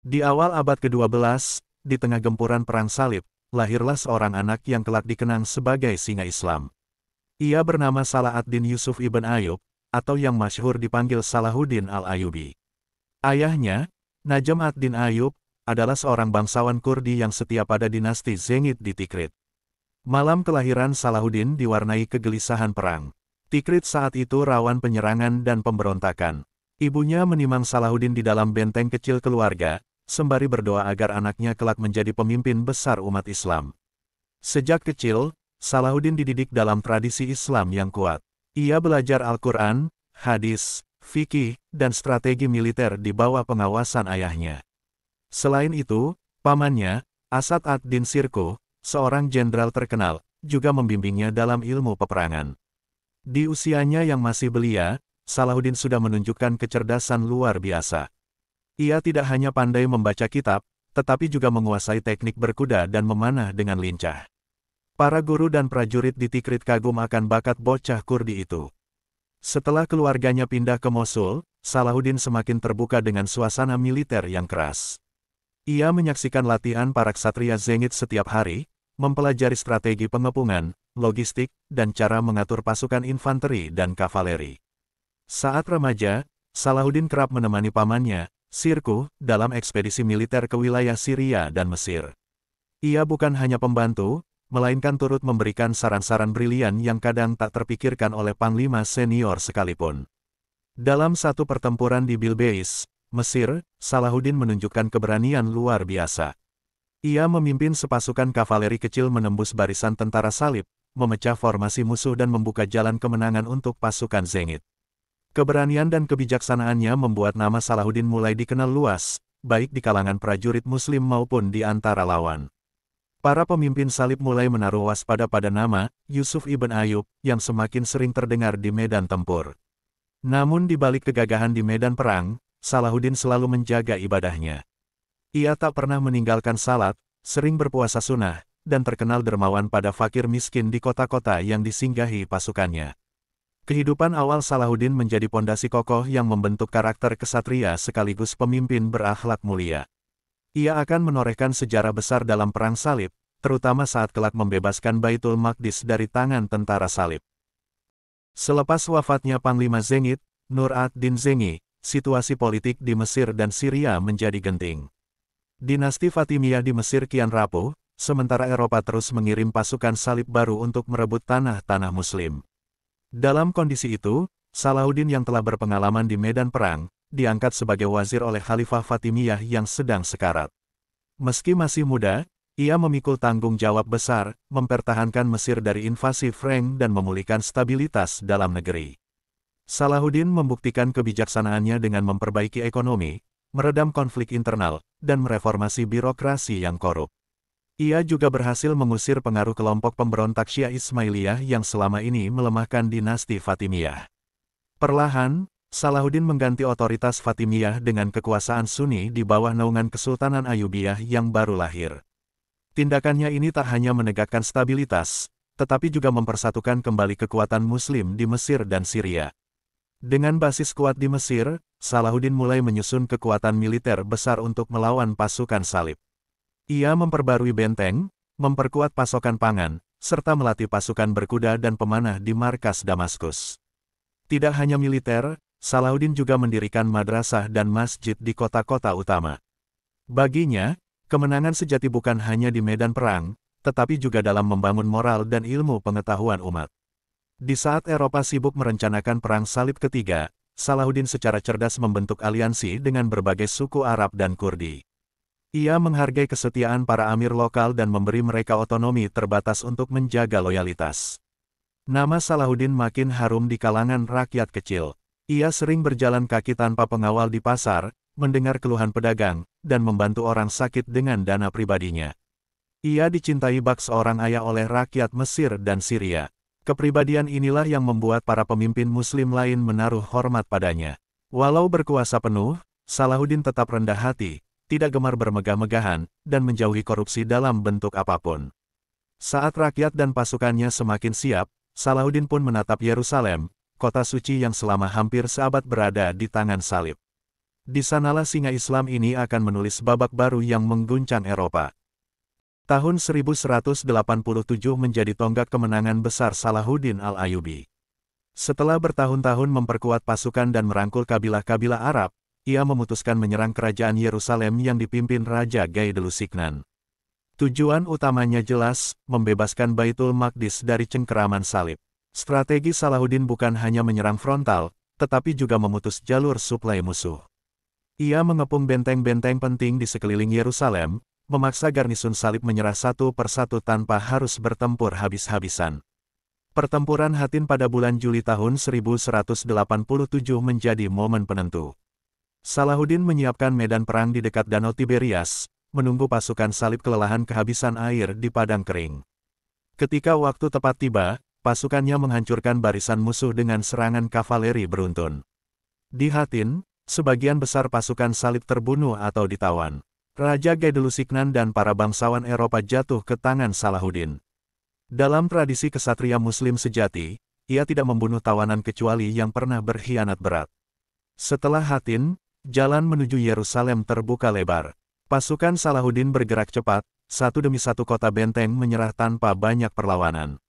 Di awal abad ke-12, di tengah gempuran Perang Salib, lahirlah seorang anak yang kelak dikenang sebagai singa Islam. Ia bernama Salah ad-Din Yusuf ibn Ayyub, atau yang masyhur dipanggil Salahuddin al-Ayyubi. Ayahnya, Najam ad-Din Ayyub, adalah seorang bangsawan Kurdi yang setia pada dinasti Zengid di Tikrit. Malam kelahiran Salahuddin diwarnai kegelisahan perang. Tikrit saat itu rawan penyerangan dan pemberontakan. Ibunya menimang Salahuddin di dalam benteng kecil keluarga, sembari berdoa agar anaknya kelak menjadi pemimpin besar umat Islam. Sejak kecil, Salahuddin dididik dalam tradisi Islam yang kuat. Ia belajar Al-Quran, hadis, fikih, dan strategi militer di bawah pengawasan ayahnya. Selain itu, pamannya, Asad ad-Din Sirkuh, seorang jenderal terkenal, juga membimbingnya dalam ilmu peperangan. Di usianya yang masih belia, Salahuddin sudah menunjukkan kecerdasan luar biasa. Ia tidak hanya pandai membaca kitab, tetapi juga menguasai teknik berkuda dan memanah dengan lincah. Para guru dan prajurit di Tikrit kagum akan bakat bocah Kurdi itu. Setelah keluarganya pindah ke Mosul, Salahuddin semakin terbuka dengan suasana militer yang keras. Ia menyaksikan latihan para ksatria Zengid setiap hari, mempelajari strategi pengepungan, logistik, dan cara mengatur pasukan infanteri dan kavaleri. Saat remaja, Salahuddin kerap menemani pamannya, Sirkuh, dalam ekspedisi militer ke wilayah Syria dan Mesir. Ia bukan hanya pembantu, melainkan turut memberikan saran-saran brilian yang kadang tak terpikirkan oleh panglima senior sekalipun. Dalam satu pertempuran di Bilbeis, Mesir, Salahuddin menunjukkan keberanian luar biasa. Ia memimpin sepasukan kavaleri kecil menembus barisan tentara salib, memecah formasi musuh dan membuka jalan kemenangan untuk pasukan Zengid. Keberanian dan kebijaksanaannya membuat nama Salahuddin mulai dikenal luas, baik di kalangan prajurit Muslim maupun di antara lawan. Para pemimpin salib mulai menaruh waspada pada nama Yusuf ibn Ayyub yang semakin sering terdengar di medan tempur. Namun di balik kegagahan di medan perang, Salahuddin selalu menjaga ibadahnya. Ia tak pernah meninggalkan salat, sering berpuasa sunnah, dan terkenal dermawan pada fakir miskin di kota-kota yang disinggahi pasukannya. Kehidupan awal Salahuddin menjadi pondasi kokoh yang membentuk karakter kesatria sekaligus pemimpin berakhlak mulia. Ia akan menorehkan sejarah besar dalam Perang Salib, terutama saat kelak membebaskan Baitul Maqdis dari tangan tentara salib. Selepas wafatnya Panglima Zengid, Nur ad-Din Zengi, situasi politik di Mesir dan Syria menjadi genting. Dinasti Fatimiyah di Mesir kian rapuh, sementara Eropa terus mengirim pasukan salib baru untuk merebut tanah-tanah Muslim. Dalam kondisi itu, Salahuddin yang telah berpengalaman di medan perang, diangkat sebagai wazir oleh Khalifah Fatimiyah yang sedang sekarat. Meski masih muda, ia memikul tanggung jawab besar, mempertahankan Mesir dari invasi Frank dan memulihkan stabilitas dalam negeri. Salahuddin membuktikan kebijaksanaannya dengan memperbaiki ekonomi, meredam konflik internal, dan mereformasi birokrasi yang korup. Ia juga berhasil mengusir pengaruh kelompok pemberontak Syiah Ismailiyah yang selama ini melemahkan dinasti Fatimiyah. Perlahan, Salahuddin mengganti otoritas Fatimiyah dengan kekuasaan Sunni di bawah naungan Kesultanan Ayyubiyah yang baru lahir. Tindakannya ini tak hanya menegakkan stabilitas, tetapi juga mempersatukan kembali kekuatan Muslim di Mesir dan Syria. Dengan basis kuat di Mesir, Salahuddin mulai menyusun kekuatan militer besar untuk melawan pasukan salib. Ia memperbarui benteng, memperkuat pasokan pangan, serta melatih pasukan berkuda dan pemanah di markas Damaskus. Tidak hanya militer, Salahuddin juga mendirikan madrasah dan masjid di kota-kota utama. Baginya, kemenangan sejati bukan hanya di medan perang, tetapi juga dalam membangun moral dan ilmu pengetahuan umat. Di saat Eropa sibuk merencanakan Perang Salib ketiga, Salahuddin secara cerdas membentuk aliansi dengan berbagai suku Arab dan Kurdi. Ia menghargai kesetiaan para amir lokal dan memberi mereka otonomi terbatas untuk menjaga loyalitas. Nama Salahuddin makin harum di kalangan rakyat kecil. Ia sering berjalan kaki tanpa pengawal di pasar, mendengar keluhan pedagang, dan membantu orang sakit dengan dana pribadinya. Ia dicintai bak seorang ayah oleh rakyat Mesir dan Syria. Kepribadian inilah yang membuat para pemimpin Muslim lain menaruh hormat padanya. Walau berkuasa penuh, Salahuddin tetap rendah hati, tidak gemar bermegah-megahan, dan menjauhi korupsi dalam bentuk apapun. Saat rakyat dan pasukannya semakin siap, Salahuddin pun menatap Yerusalem, kota suci yang selama hampir seabad berada di tangan salib. Di sanalah singa Islam ini akan menulis babak baru yang mengguncang Eropa. Tahun 1187 menjadi tonggak kemenangan besar Salahuddin Al-Ayyubi. Setelah bertahun-tahun memperkuat pasukan dan merangkul kabilah-kabilah Arab, ia memutuskan menyerang kerajaan Yerusalem yang dipimpin Raja Gaidelusignan. Tujuan utamanya jelas, membebaskan Baitul Maqdis dari cengkeraman salib. Strategi Salahuddin bukan hanya menyerang frontal, tetapi juga memutus jalur suplai musuh. Ia mengepung benteng-benteng penting di sekeliling Yerusalem, memaksa garnisun salib menyerah satu persatu tanpa harus bertempur habis-habisan. Pertempuran Hattin pada bulan Juli tahun 1187 menjadi momen penentu. Salahuddin menyiapkan medan perang di dekat Danau Tiberias, menunggu pasukan salib kelelahan kehabisan air di padang kering. Ketika waktu tepat tiba, pasukannya menghancurkan barisan musuh dengan serangan kavaleri beruntun. Di Hattin, sebagian besar pasukan salib terbunuh atau ditawan. Raja Gaidelusignan dan para bangsawan Eropa jatuh ke tangan Salahuddin. Dalam tradisi kesatria Muslim sejati, ia tidak membunuh tawanan kecuali yang pernah berkhianat berat. Setelah Hattin, jalan menuju Yerusalem terbuka lebar. Pasukan Salahuddin bergerak cepat, satu demi satu kota benteng menyerah tanpa banyak perlawanan.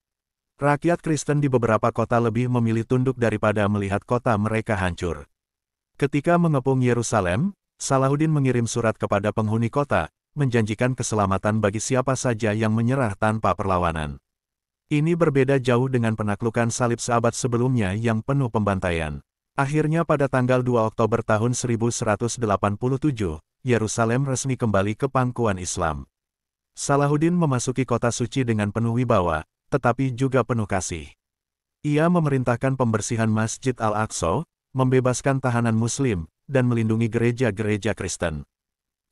Rakyat Kristen di beberapa kota lebih memilih tunduk daripada melihat kota mereka hancur. Ketika mengepung Yerusalem, Salahuddin mengirim surat kepada penghuni kota, menjanjikan keselamatan bagi siapa saja yang menyerah tanpa perlawanan. Ini berbeda jauh dengan penaklukan salib seabad sebelumnya yang penuh pembantaian. Akhirnya pada tanggal 2 Oktober tahun 1187, Yerusalem resmi kembali ke pangkuan Islam. Salahuddin memasuki kota suci dengan penuh wibawa, tetapi juga penuh kasih. Ia memerintahkan pembersihan Masjid Al-Aqsa, membebaskan tahanan Muslim, dan melindungi gereja-gereja Kristen.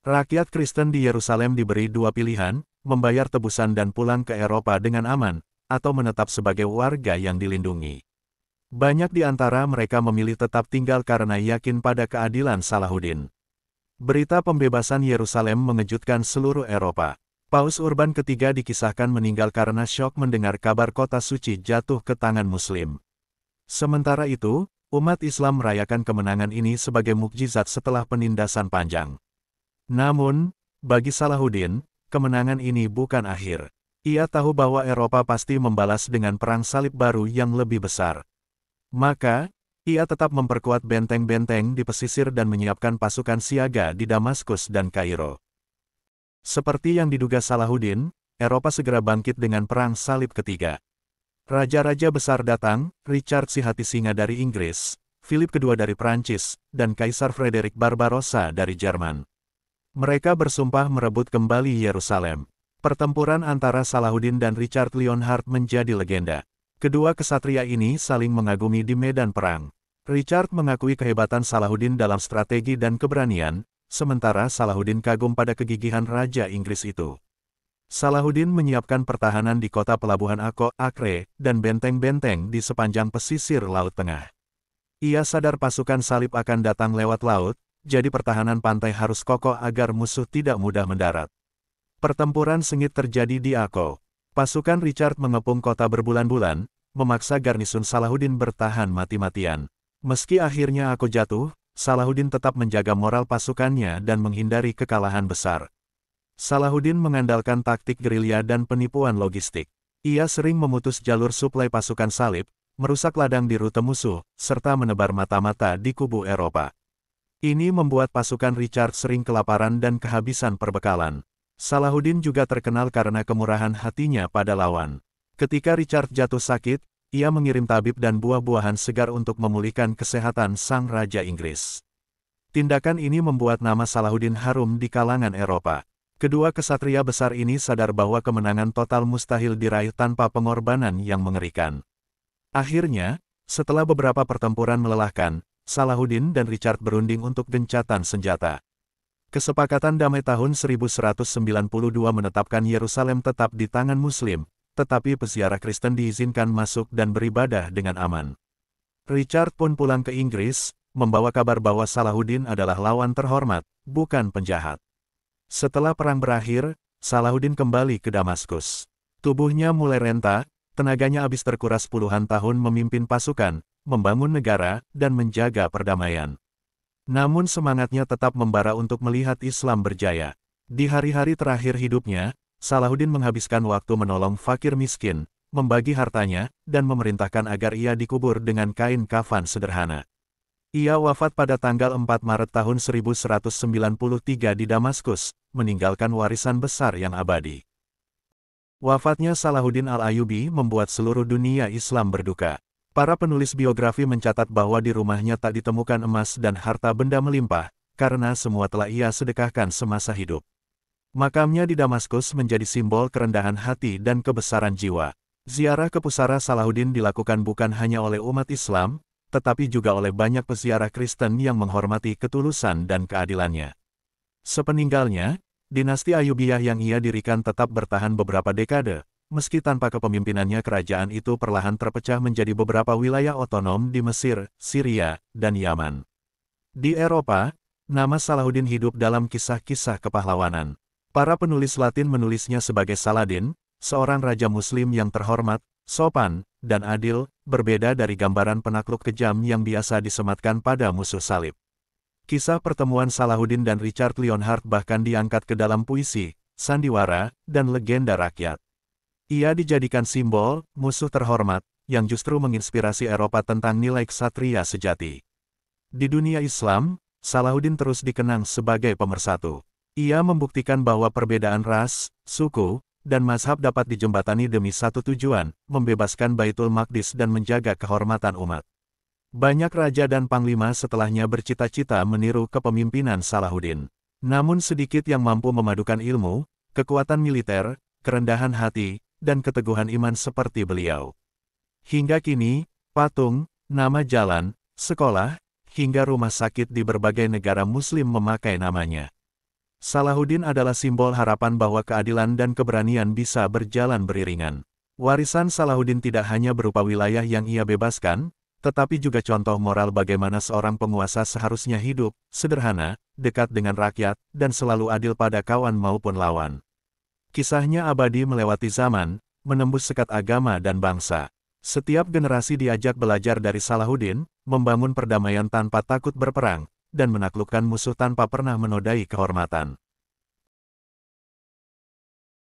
Rakyat Kristen di Yerusalem diberi dua pilihan, membayar tebusan dan pulang ke Eropa dengan aman, atau menetap sebagai warga yang dilindungi. Banyak di antara mereka memilih tetap tinggal karena yakin pada keadilan Salahuddin. Berita pembebasan Yerusalem mengejutkan seluruh Eropa. Paus Urban III dikisahkan meninggal karena syok mendengar kabar kota suci jatuh ke tangan Muslim. Sementara itu, umat Islam merayakan kemenangan ini sebagai mukjizat setelah penindasan panjang. Namun, bagi Salahuddin, kemenangan ini bukan akhir. Ia tahu bahwa Eropa pasti membalas dengan perang salib baru yang lebih besar. Maka, ia tetap memperkuat benteng-benteng di pesisir dan menyiapkan pasukan siaga di Damaskus dan Kairo. Seperti yang diduga Salahuddin, Eropa segera bangkit dengan perang salib ketiga. Raja-raja besar datang, Richard si hati singa dari Inggris, Philip II dari Prancis, dan Kaisar Frederick Barbarossa dari Jerman. Mereka bersumpah merebut kembali Yerusalem. Pertempuran antara Salahuddin dan Richard Lionheart menjadi legenda. Kedua kesatria ini saling mengagumi di medan perang. Richard mengakui kehebatan Salahuddin dalam strategi dan keberanian, sementara Salahuddin kagum pada kegigihan Raja Inggris itu. Salahuddin menyiapkan pertahanan di kota pelabuhan Acre, dan benteng-benteng di sepanjang pesisir Laut Tengah. Ia sadar pasukan salib akan datang lewat laut, jadi pertahanan pantai harus kokoh agar musuh tidak mudah mendarat. Pertempuran sengit terjadi di Akko. Pasukan Richard mengepung kota berbulan-bulan, memaksa garnisun Salahuddin bertahan mati-matian. Meski akhirnya Akko jatuh, Salahuddin tetap menjaga moral pasukannya dan menghindari kekalahan besar. Salahuddin mengandalkan taktik gerilya dan penipuan logistik. Ia sering memutus jalur suplai pasukan salib, merusak ladang di rute musuh, serta menebar mata-mata di kubu Eropa. Ini membuat pasukan Richard sering kelaparan dan kehabisan perbekalan. Salahuddin juga terkenal karena kemurahan hatinya pada lawan. Ketika Richard jatuh sakit, ia mengirim tabib dan buah-buahan segar untuk memulihkan kesehatan sang Raja Inggris. Tindakan ini membuat nama Salahuddin harum di kalangan Eropa. Kedua kesatria besar ini sadar bahwa kemenangan total mustahil diraih tanpa pengorbanan yang mengerikan. Akhirnya, setelah beberapa pertempuran melelahkan, Salahuddin dan Richard berunding untuk gencatan senjata. Kesepakatan damai tahun 1192 menetapkan Yerusalem tetap di tangan Muslim, tetapi peziarah Kristen diizinkan masuk dan beribadah dengan aman. Richard pun pulang ke Inggris, membawa kabar bahwa Salahuddin adalah lawan terhormat, bukan penjahat. Setelah perang berakhir, Salahuddin kembali ke Damaskus. Tubuhnya mulai renta, tenaganya habis terkuras puluhan tahun memimpin pasukan, membangun negara, dan menjaga perdamaian. Namun semangatnya tetap membara untuk melihat Islam berjaya. Di hari-hari terakhir hidupnya, Salahuddin menghabiskan waktu menolong fakir miskin, membagi hartanya, dan memerintahkan agar ia dikubur dengan kain kafan sederhana. Ia wafat pada tanggal 4 Maret tahun 1193 di Damaskus, meninggalkan warisan besar yang abadi. Wafatnya Salahuddin al-Ayyubi membuat seluruh dunia Islam berduka. Para penulis biografi mencatat bahwa di rumahnya tak ditemukan emas dan harta benda melimpah, karena semua telah ia sedekahkan semasa hidup. Makamnya di Damaskus menjadi simbol kerendahan hati dan kebesaran jiwa. Ziarah ke pusara Salahuddin dilakukan bukan hanya oleh umat Islam, tetapi juga oleh banyak peziarah Kristen yang menghormati ketulusan dan keadilannya. Sepeninggalnya, dinasti Ayyubiyah yang ia dirikan tetap bertahan beberapa dekade, meski tanpa kepemimpinannya kerajaan itu perlahan terpecah menjadi beberapa wilayah otonom di Mesir, Syria, dan Yaman. Di Eropa, nama Salahuddin hidup dalam kisah-kisah kepahlawanan. Para penulis Latin menulisnya sebagai Saladin, seorang raja muslim yang terhormat, sopan, dan adil, berbeda dari gambaran penakluk kejam yang biasa disematkan pada musuh salib. Kisah pertemuan Salahuddin dan Richard Leonhard bahkan diangkat ke dalam puisi, sandiwara, dan legenda rakyat. Ia dijadikan simbol, musuh terhormat, yang justru menginspirasi Eropa tentang nilai ksatria sejati. Di dunia Islam, Salahuddin terus dikenang sebagai pemersatu. Ia membuktikan bahwa perbedaan ras, suku, dan mazhab dapat dijembatani demi satu tujuan, membebaskan Baitul Maqdis dan menjaga kehormatan umat. Banyak raja dan panglima setelahnya bercita-cita meniru kepemimpinan Salahuddin. Namun sedikit yang mampu memadukan ilmu, kekuatan militer, kerendahan hati, dan keteguhan iman seperti beliau. Hingga kini, patung, nama jalan, sekolah, hingga rumah sakit di berbagai negara Muslim memakai namanya. Salahuddin adalah simbol harapan bahwa keadilan dan keberanian bisa berjalan beriringan. Warisan Salahuddin tidak hanya berupa wilayah yang ia bebaskan, tetapi juga contoh moral bagaimana seorang penguasa seharusnya hidup, sederhana, dekat dengan rakyat, dan selalu adil pada kawan maupun lawan. Kisahnya abadi melewati zaman, menembus sekat agama dan bangsa. Setiap generasi diajak belajar dari Salahuddin, membangun perdamaian tanpa takut berperang, dan menaklukkan musuh tanpa pernah menodai kehormatan.